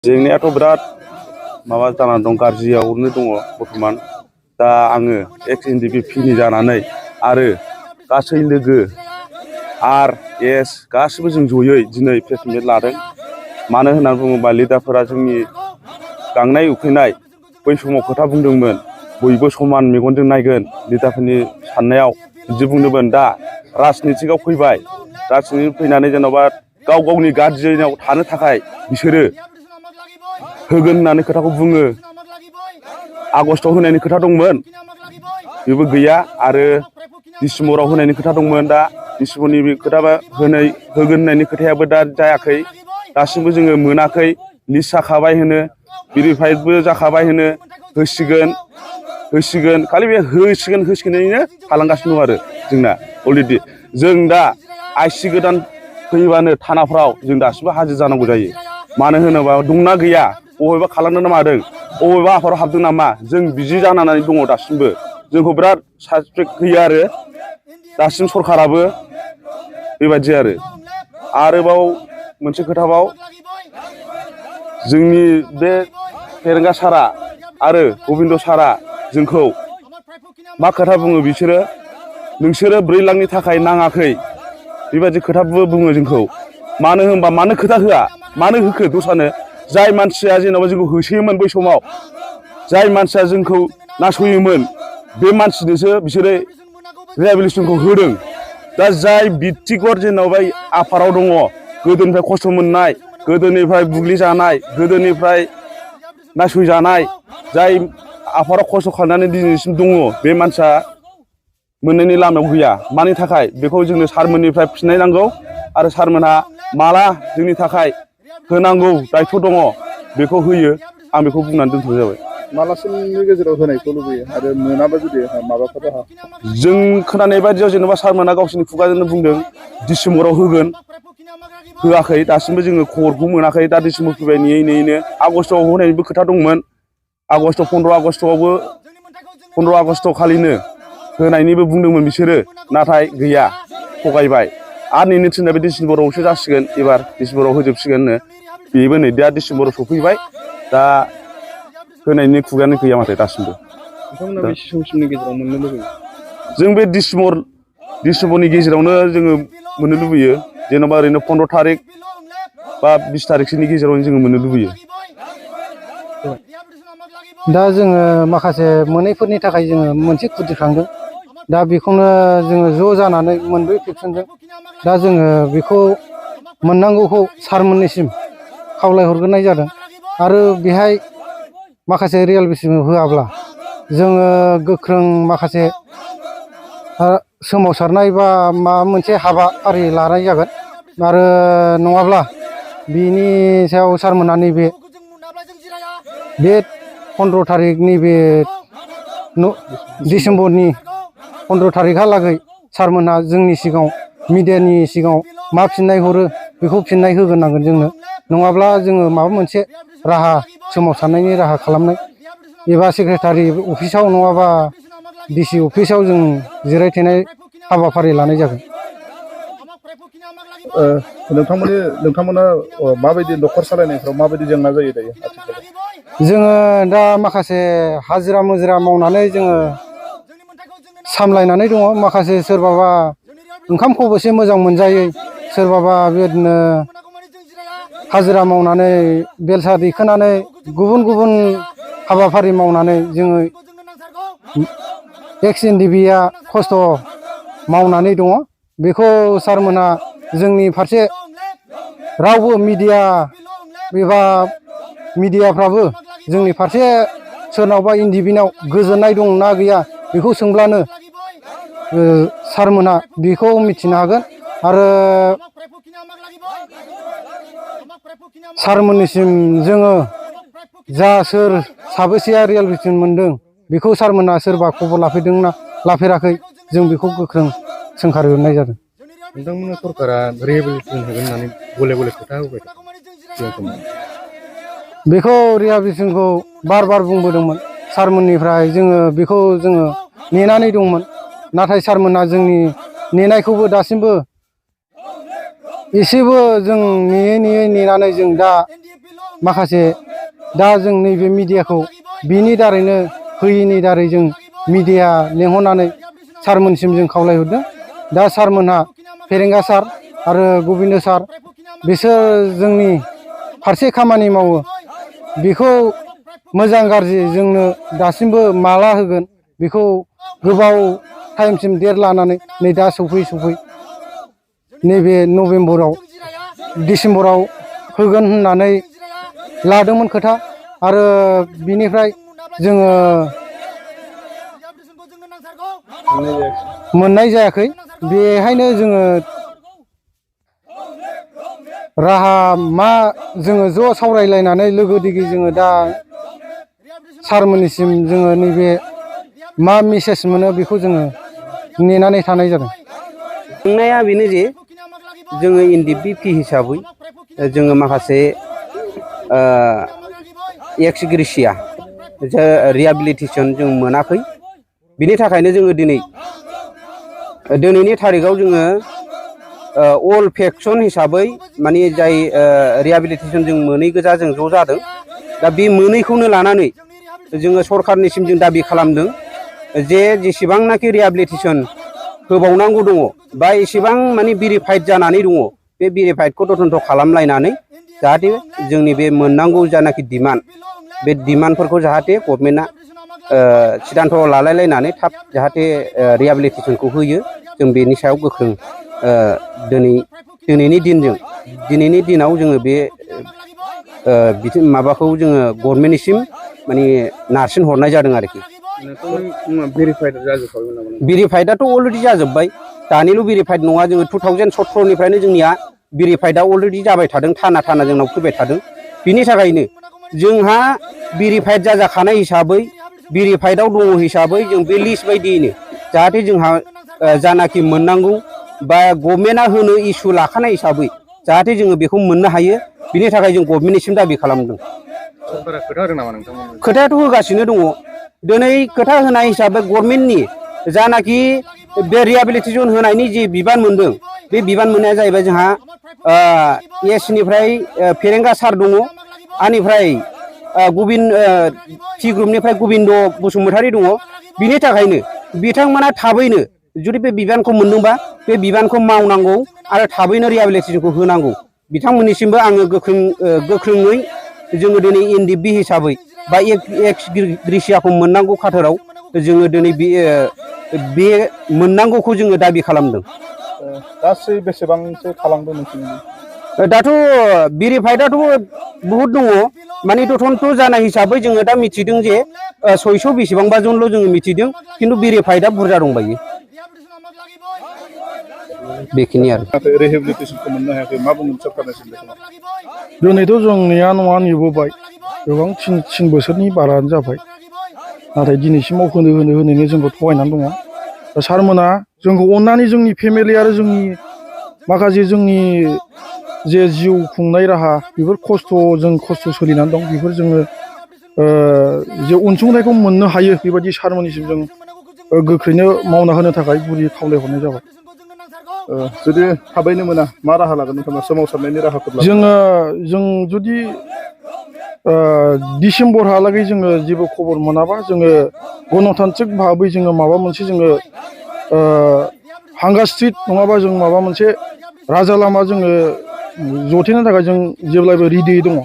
जेंनायाथ' बिराद माबा जानानै दं, गाज्रियावनो दङ बर्थमान। दा आङो एक्स NDP नि जानानै आरो गासै लोगो RS गासिबो जों जयै दिनै प्रेस मिट लादों। मानो होननानै बुङोबा लिडारफोरा जोंनि गांनाय उखैनाय बै समाव खोथा बुंदोंमोन, बयबो समान मेगनजों नायगोन लिडारफोरनि साननायाव बिदि बुंदोंमोन। दा राजनितिकआव फैबाय, राजनितिक फैनानै जेन'बा गाव गावनि गाज्रियाव थानो थाखाय बिसोरो होगोन होननानै खोथाखौ बुङो। आगस्टआव होनायनि खोथा दंमोन, बेबो गैया। आरो डिसेम्बराव होनायनि खोथा दंमोन, दा डिसेम्बरनि खोथा होगोन होननायनि खोथायाबो दा जायाखै। दासिमबो जोङो मोनाखै। लिस्ट जाखाबाय होनो, भेरिफाइडबो जाखाबाय होनो, होसिगोन खालि बे होसिगोनैनो थालांगासिनो दं आरो जोंना अलरेडि। जों दा IC गोदान फैबानो थानाफ्राव जों दासिमबो हाजिर जानांगौ जायो। मानो होनोबा दंना गैया, बबेबा खालामदों ना मादों, बबेबा आफादाव हाबदों नामा, जों बिदि जानानै दङ दासिमबो। जोंखौ बिराद सासपेक्ट होयो आरो दासिम सरखाराबो बेबायदि आरोबाव मोनसे खोथाबाव, जोंनि बे फेरेंगा सारआ आरो गबिन्द सारआ जोंखौ मा खोथा बुङो, बिसोरो नोंसोरो 4 लाखनि थाखाय नाङाखै बेबायदि खोथाबो बुङो जोंखौ। मानो होनबा मानो खोथा होआ, मानो होखो दस्रानो? जाय मानसिया जेन'बा जोंखौ होसोयोमोन बै समाव, जाय मानसिया जोंखौ नासयोमोन, बे मानसिनोसो बिसोरो रिहेबिलिटेसनखौ होदों। दा जाय बिथिगर जेन'बा आफादाव दङ, गोदोनिफ्राय खस्थ' मोननाय, गोदोनिफ्राय बुग्लिजानाय, गोदोनिफ्राय नासयजानाय, जाय आफादाव खस्थ' खालामनानै दिनैसिम दङ, बे मानसिया मोननायनि लामायाव गैया। मानि थाखाय? बेखौ जोंनो सारमोननिफ्राय फिननाय नांगौ। आरो सारमोनहा माला जोंनि थाखाय होनांगौ दायथ' दङ, बेखौ होयो। आं बेखौ बुंनानै दोनथ'नाय जाबाय। मालासिमनि गेजेराव होनायखौ लुबैयो आरो मोनाबा जुदि माबाफोर राहा? जों खोनानाय बायदियाव जेन'बा सारमोनहा गावसोरनि खुगाजोंनो बुंदों डिसेम्बराव होगोन, होआखै दासिमबो जोङो खबरखौ मोनाखै। दा डिसेम्बर फैबाय, नेयैनो आगस्टआव होनायनिबो खोथा दंमोन। 15 आगस्ट खालिनो होनायनिबो बुंदोंमोन बिसोरो, नाथाय गैया, थगायबाय। आरो नेनो थिननाय बे डिसेम्बरावसो जासिगोन, एबार डिसेम्बराव होजोबसिगोननो। बेबो नै दा डिसेम्बराव सफैबाय, दा होनायनि खुगायानो गैया माथो दासिमबो। नोंथांमोना बेसे समसिमनि गेजेराव मोननो लुबैयो? जों बे डिसेम्बरनि गेजेरावनो जोङो मोननो लुबैयो। जेन'बा ओरैनो 15 थारिख बा 20 थारिखसोनि गेजेरावनो जोङो मोननो लुबैयो। दा जोङो माखासे मोनैफोरनि थाखाय जोङो मोनसे खुदिखांदों। दा बेखौनो जोङो ज' जानानै मोनब्रै फेक्सनजों दा जोङो बेखौ मोननांगौखौ सारमोननिसिम खावलायहरग्रोनाय जादों। आरो बेहाय माखासे रियेलिफिकेसन होआब्ला जोङो गोख्रों माखासे सोमावसारनाय बा माबा मोनसे हाबाफारि लानाय जागोन। आरो नङाब्ला बिनि सायाव सारमोनहा नैबे 15 थारिखनि बे डिसेम्बरनि 15 थारिखहालागै सारमोनहा जोंनि सिगाङाव मिडियानि सिगाङाव मा फिननाय हरो बेखौ फिननाय होग्रोनांगोन जोंनो। नङाब्ला जोङो माबा मोनसे राहा, सोमावसारनायनि राहा खालामनाय एबा सेक्रेटारि अफिसाव नङाबा DC अफिसाव जों जिरायथेनाय हाबाफारि लानाय जागोन। नोंथांमोना माबायदि न'खर सालायनायफ्राव माबायदि जेंना जायो दायो आथिखालाव? जोङो दा माखासे हाजिरा मुजिरा मावनानै जोङो सामलायनानै दङ। माखासे सोरबाबा ओंखाम खबसे मोजां मोनजायै, सोरबाबा बेबायदिनो हाजिरा मावनानै बेलसा दैखोनानै गुबुन गुबुन हाबाफारि मावनानै जोङो एक्स NDPआ खस्थ' मावनानै दङ। बेखौ सारमोनहा जोंनि फारसे रावबो मिडियाफ्राबो जोंनि फारसे सोरनावबा NDPनाव गोजोननाय दं ना गैया बेखौ सोंब्लानो सारमोनहा बेखौ मिथिनो हागोन। आरो सारमोननिसिम जोङो जा सोर साबेसेया रियेलिफिकेसन मोनदों बेखौ सारमोनहा सोरबा खबर लाफैदोंना लाफेराखै, जों बेखौ गोख्रों सोंखारिहरनाय जादों। नोंथांमोना सरकारा रिहेबिलिटेसन होगोन होननानै गले गले खोथा होबाय सिगां समाव। बेखौ रिहेबिलिटेसनखौ बार बार बुंबोदोंमोन सारमोननिफ्राय। बेखौ जोङो नेनानै दंमोन। नाथाय सारमोनहा जोंनि नेनायखौबो दासिमबो एसेबो जों नेयै नेनानै जों दा माखासे दा जों नैबे मिडियाखौ बिनि दारैनो होयैनि दारै जों मिडिया लेंहरनानै सारमोनसिम जों खावलायहरदों। दा सारमोनहा फेरेंगा सार आरो गबिन्द सार बिसोर जोंनि फारसे खामानि मावो। बेखौ मोजां गाज्रि जोंनो दासिमबो माला होगोन बेखौ गोबाव टाइमसिम देर लानानै नै दा सफै नैबे नभेम्बराव डिसेम्बराव होगोन होननानै लादोंमोन खोथा आरो बिनिफ्राय जोङो मोननाय जायाखै। बेहायनो जोङो राहा मा जोङो ज' सावरायलायनानै लोगो दिगि जोङो दा सारमोननिसिम जोङो नैबे मा मेसेज मोनो बेखौ जोङो नेनानै थानाय जादों। सोंनाया बेनो जे जोङो NDP हिसाबै जोङो माखासे एक्स ग्रेसिया रिहेबिलिटेसन जों मोनाखै। बिनि थाखायनो जोङो दिनैनि थारिखआव जोङो अल फेक्सन हिसाबै माने जाय रिहेबिलिटेसन जों मोनै गोजा जों ज' जादों। दा बे मोनैखौनो लानानै जोङो सरखारनिसिम जों दाबि खालामदों जे जेसेबांनाखि रिहेबिलिटेसन होबावनांगौ दङ बा एसेबां माने भेरिफाइड जानानै दङ बे भेरिफाइडखौ तदन्त खालामलायनानै जाहाथे जोंनि बे मोननांगौ जानाखि डिमान्ड बे डिमान्डफोरखौ जाहाथे गभर्नमेन्टआ सिदान्थ लालायलायनानै थाब जाहाथे रिहेबिलिटेसनखौ होयो। जों बेनि सायाव गोख्रों दिनैनि दिनाव जोङो बे माबाखौ जोङो गभर्नमेन्टनिसिम माने नारसिन हरनाय जादों आरोखि। भेरिफाइडआथ' अलरेडि जाजोब्बाय। दानिल' भेरिफाइड नङा, जोङो 2017निफ्रायनो जोंनिया भेरिफाइडआ अलरेडि जाबाय थादों, थाना जोंनाव फैबाय थादों। बिनि थाखायनो जोंहा भेरिफाइड जाजाखानाय हिसाबै भेरिफाइडआव दङ हिसाबै जों बे लिस्ट बायदियैनो जाहाथे जोंहा जानाखि मोननांगौ बा गभर्नमेन्टआ होनो इसु लाखानाय हिसाबै जाहाथे जोङो बेखौ मोननो हायो। बिनि थाखाय जों गभर्नमेन्टनिसिम दाबि खालामदों। खोथायाथ' होगासिनो दङ। दिनै खोथा होनाय हिसाबै गभर्नमेन्टनि जानाखि बे रिहेबिलिटेसन होनायनि जि बिबान मोनदों बे बिबान मोननाया जाहैबाय जोंहा एसनिफ्राय फेरेंगा सार दङ, आनिफ्राय टि ग्रुपनिफ्राय गबिन्द बसुमतारी दङ। बिनि थाखायनो बिथांमोना थाबैनो जुदि बे बिबानखौ मोनदोंबा बे बिबानखौ मावनांगौ आरो थाबैनो रिहेबिलिटेसनखौ होनांगौ। बिथांमोननिसिमबो आङो गोख्रोङै जोङो दिनै NDP हिसाबै बा एक्स ग्रेसियाखौ मोननांगौ खाथाराव जोङो दिनै बे मोननांगौखौ जोङो दाबि खालामदों। गासै बेसेबांसो थालांदों नोंसिनि? दाथ' भेरिफाइडआथ' बहुद दङ। माने तदन्त जानाय हिसाबै जोङो दा मिथिदों जे 600 बेसेबांबा जनल' जोङो मिथिदों, खिन्थु भेरिफाइडआ बुरजा दंबायो। बेखिनि आरो। रिहेबिलिटेसनखौ मोननो हायाखै, मा बुंगोन सरकारनिसिम? दिनैथ' जोंनिया न'आ नुबोबाय गोबां 3 बोसोरनि बारानो जाबाय, नाथाय दिनैसिमाव होनैनो जोंखौ थगायनानै दङ। दा सारमोना जोंखौ अननानै जोंनि फेमिलि आरो जोंनि माखासे जोंनि जे जिउ खुंनाय राहा बेफोर जों खस्थ' सोलिनानै दं, बेफोर जोङो जे अनसुंथाइखौ मोननो हायो बेबायदि सारमोननिसिम जों गोख्रैनो मावना होनो थाखाय गुरै खावलायहरनाय जाबाय। जुदि थाबैनो मोना मा राहा लागोन नोंथाङा? सोमावसारनायनि राहाफोर लागोन? जों जुदि डिसेम्बरहालागै जोङो जेबो खबर मोनाबा जोङो गणतान्त्रिक भाबै जोङो माबा मोनसे जोङो हांगार स्ट्रिट नङाबा जों माबा मोनसे राजा लामा जोङो जथेनो थाखाय जों जेब्लायबो रेडियै दङ।